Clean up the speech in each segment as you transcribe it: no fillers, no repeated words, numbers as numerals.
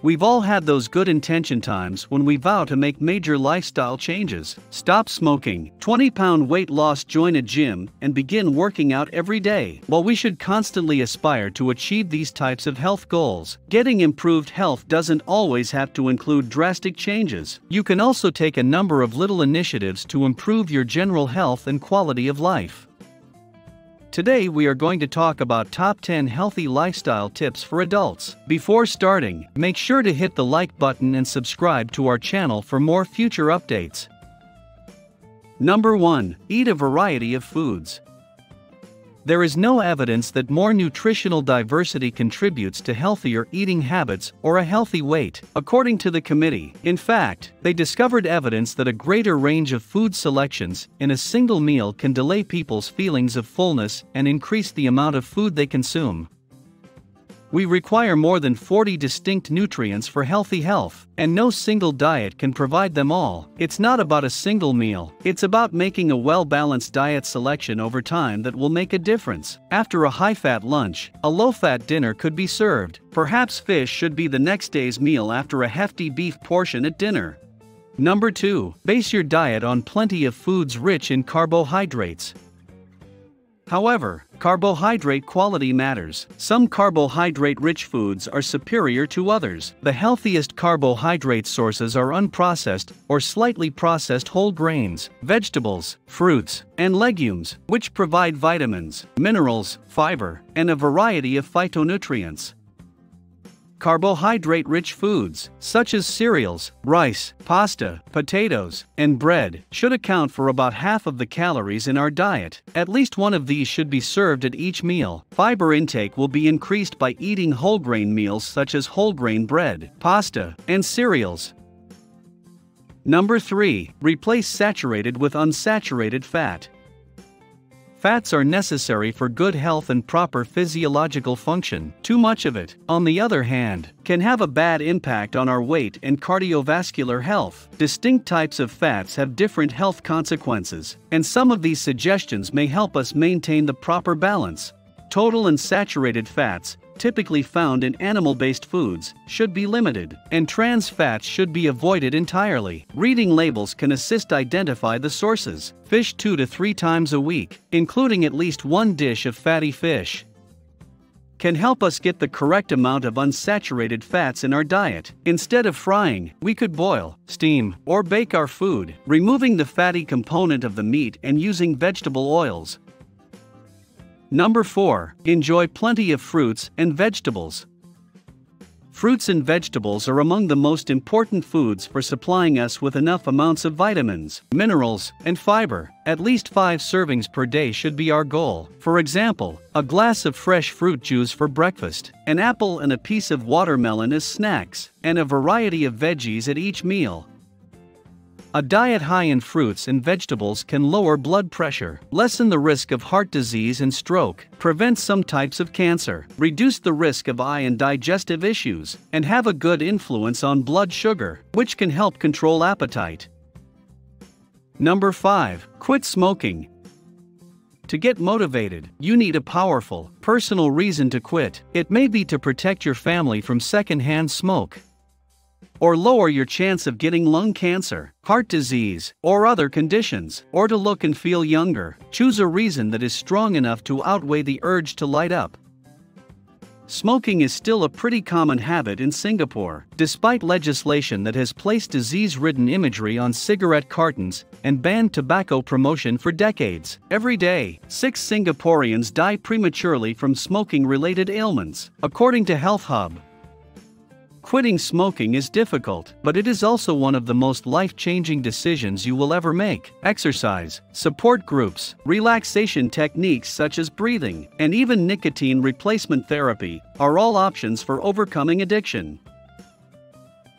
We've all had those good intention times when we vow to make major lifestyle changes. Stop smoking, 20-pound weight loss, join a gym, and begin working out every day. While we should constantly aspire to achieve these types of health goals, getting improved health doesn't always have to include drastic changes. You can also take a number of little initiatives to improve your general health and quality of life. Today we are going to talk about top 10 healthy lifestyle tips for adults. Before starting, make sure to hit the like button and subscribe to our channel for more future updates. Number 1. Eat a variety of foods. There is no evidence that more nutritional diversity contributes to healthier eating habits or a healthy weight, according to the committee. In fact, they discovered evidence that a greater range of food selections in a single meal can delay people's feelings of fullness and increase the amount of food they consume. We require more than 40 distinct nutrients for healthy health, and no single diet can provide them all. It's not about a single meal, it's about making a well-balanced diet selection over time that will make a difference. After a high-fat lunch, a low-fat dinner could be served. Perhaps fish should be the next day's meal after a hefty beef portion at dinner. Number 2. Base your diet on plenty of foods rich in carbohydrates. However, carbohydrate quality matters. Some carbohydrate-rich foods are superior to others. The healthiest carbohydrate sources are unprocessed or slightly processed whole grains, vegetables, fruits, and legumes, which provide vitamins, minerals, fiber, and a variety of phytonutrients. Carbohydrate-rich foods, such as cereals, rice, pasta, potatoes, and bread, should account for about half of the calories in our diet. At least one of these should be served at each meal. Fiber intake will be increased by eating whole grain meals such as whole grain bread, pasta, and cereals. Number 3. Replace saturated with unsaturated fat. Fats are necessary for good health and proper physiological function. Too much of it, on the other hand, can have a bad impact on our weight and cardiovascular health. Distinct types of fats have different health consequences, and some of these suggestions may help us maintain the proper balance. Total and saturated fats, typically found in animal-based foods, should be limited, and trans fats should be avoided entirely. Reading labels can assist identify the sources. Fish 2 to 3 times a week, including at least one dish of fatty fish, can help us get the correct amount of unsaturated fats in our diet. Instead of frying, we could boil, steam, or bake our food, removing the fatty component of the meat and using vegetable oils. Number 4. Enjoy plenty of fruits and vegetables. Fruits and vegetables are among the most important foods for supplying us with enough amounts of vitamins, minerals, and fiber. At least 5 servings per day should be our goal. For example, a glass of fresh fruit juice for breakfast, an apple and a piece of watermelon as snacks, and a variety of veggies at each meal. A diet high in fruits and vegetables can lower blood pressure, lessen the risk of heart disease and stroke, prevent some types of cancer, reduce the risk of eye and digestive issues, and have a good influence on blood sugar, which can help control appetite. Number 5. Quit smoking. To get motivated, you need a powerful, personal reason to quit. It may be to protect your family from secondhand smoke, or lower your chance of getting lung cancer, heart disease, or other conditions, or to look and feel younger. Choose a reason that is strong enough to outweigh the urge to light up. Smoking is still a pretty common habit in Singapore, despite legislation that has placed disease-ridden imagery on cigarette cartons and banned tobacco promotion for decades. Every day, 6 Singaporeans die prematurely from smoking-related ailments, according to Health Hub. Quitting smoking is difficult, but it is also one of the most life-changing decisions you will ever make. Exercise, support groups, relaxation techniques such as breathing, and even nicotine replacement therapy are all options for overcoming addiction.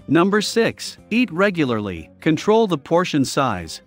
Number 6. Eat regularly. Control the portion size.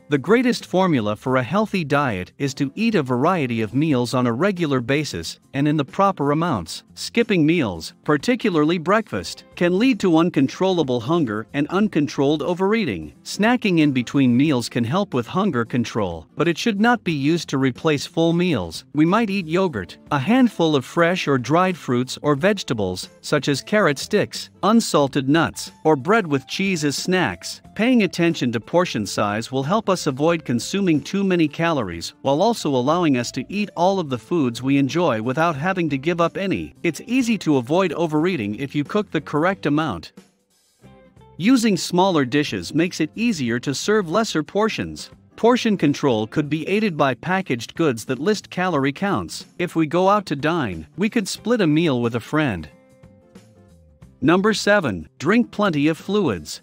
The greatest formula for a healthy diet is to eat a variety of meals on a regular basis and in the proper amounts. Skipping meals, particularly breakfast, can lead to uncontrollable hunger and uncontrolled overeating. Snacking in between meals can help with hunger control, but it should not be used to replace full meals. We might eat yogurt, a handful of fresh or dried fruits or vegetables, such as carrot sticks, unsalted nuts, or bread with cheese as snacks. Paying attention to portion size will help us avoid consuming too many calories while also allowing us to eat all of the foods we enjoy without having to give up any. It's easy to avoid overeating if you cook the correct amount. Using smaller dishes makes it easier to serve lesser portions. Portion control could be aided by packaged goods that list calorie counts. If we go out to dine, we could split a meal with a friend. Number 7. Drink plenty of fluids.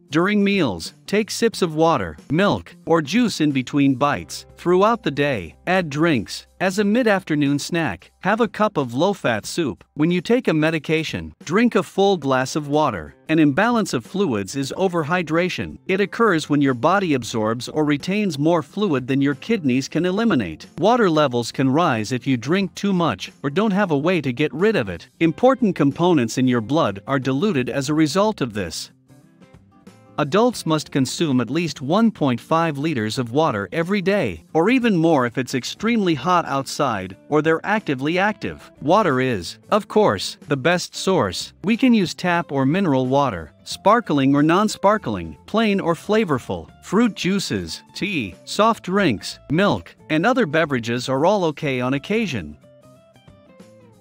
During meals, take sips of water, milk, or juice in between bites. Throughout the day, add drinks. As a mid-afternoon snack, have a cup of low-fat soup. When you take a medication, drink a full glass of water. An imbalance of fluids is overhydration. It occurs when your body absorbs or retains more fluid than your kidneys can eliminate. Water levels can rise if you drink too much or don't have a way to get rid of it. Important components in your blood are diluted as a result of this. Adults must consume at least 1.5 liters of water every day, or even more if it's extremely hot outside or they're actively active. Water is, of course, the best source. We can use tap or mineral water, sparkling or non-sparkling, plain or flavorful. Fruit juices, tea, soft drinks, milk, and other beverages are all okay on occasion.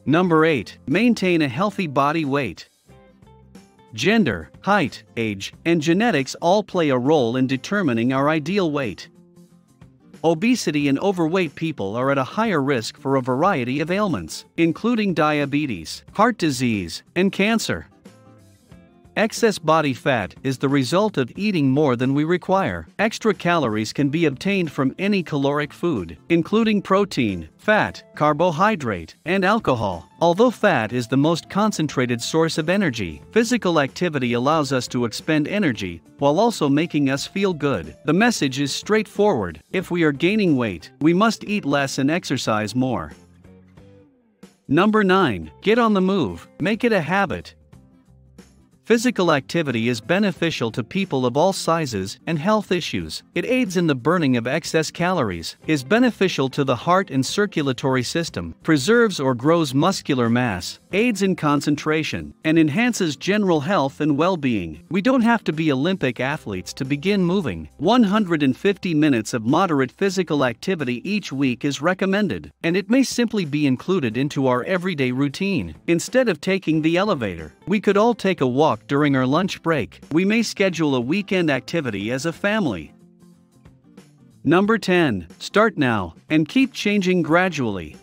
Number 8. Maintain a healthy body weight. Gender, height, age, and genetics all play a role in determining our ideal weight. Obesity and overweight people are at a higher risk for a variety of ailments, including diabetes, heart disease, and cancer. Excess body fat is the result of eating more than we require. Extra calories can be obtained from any caloric food, including protein, fat, carbohydrate, and alcohol. Although fat is the most concentrated source of energy, physical activity allows us to expend energy while also making us feel good. The message is straightforward. If we are gaining weight, we must eat less and exercise more. Number 9. Get on the move. Make it a habit. Physical activity is beneficial to people of all sizes and health issues. It aids in the burning of excess calories, is beneficial to the heart and circulatory system, preserves or grows muscular mass, aids in concentration, and enhances general health and well-being. We don't have to be Olympic athletes to begin moving. 150 minutes of moderate physical activity each week is recommended, and it may simply be included into our everyday routine. Instead of taking the elevator, we could all take a walk during our lunch break. We may schedule a weekend activity as a family. Number 10. Start now and keep changing gradually.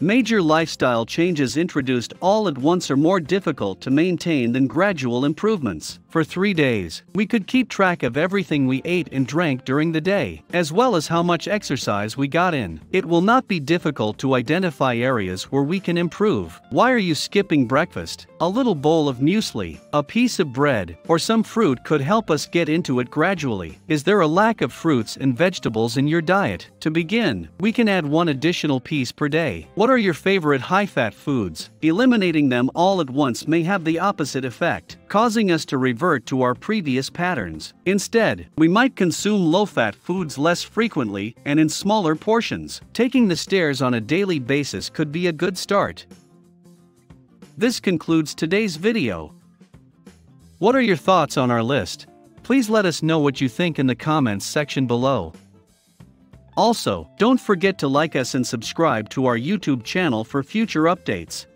Major lifestyle changes introduced all at once are more difficult to maintain than gradual improvements. For 3 days, we could keep track of everything we ate and drank during the day, as well as how much exercise we got in. It will not be difficult to identify areas where we can improve. Why are you skipping breakfast? A little bowl of muesli, a piece of bread, or some fruit could help us get into it gradually. Is there a lack of fruits and vegetables in your diet? To begin, we can add 1 additional piece per day. What are your favorite high-fat foods? Eliminating them all at once may have the opposite effect, causing us to revert to our previous patterns. Instead, we might consume low-fat foods less frequently and in smaller portions. Taking the stairs on a daily basis could be a good start. This concludes today's video. What are your thoughts on our list? Please let us know what you think in the comments section below. Also, don't forget to like us and subscribe to our YouTube channel for future updates.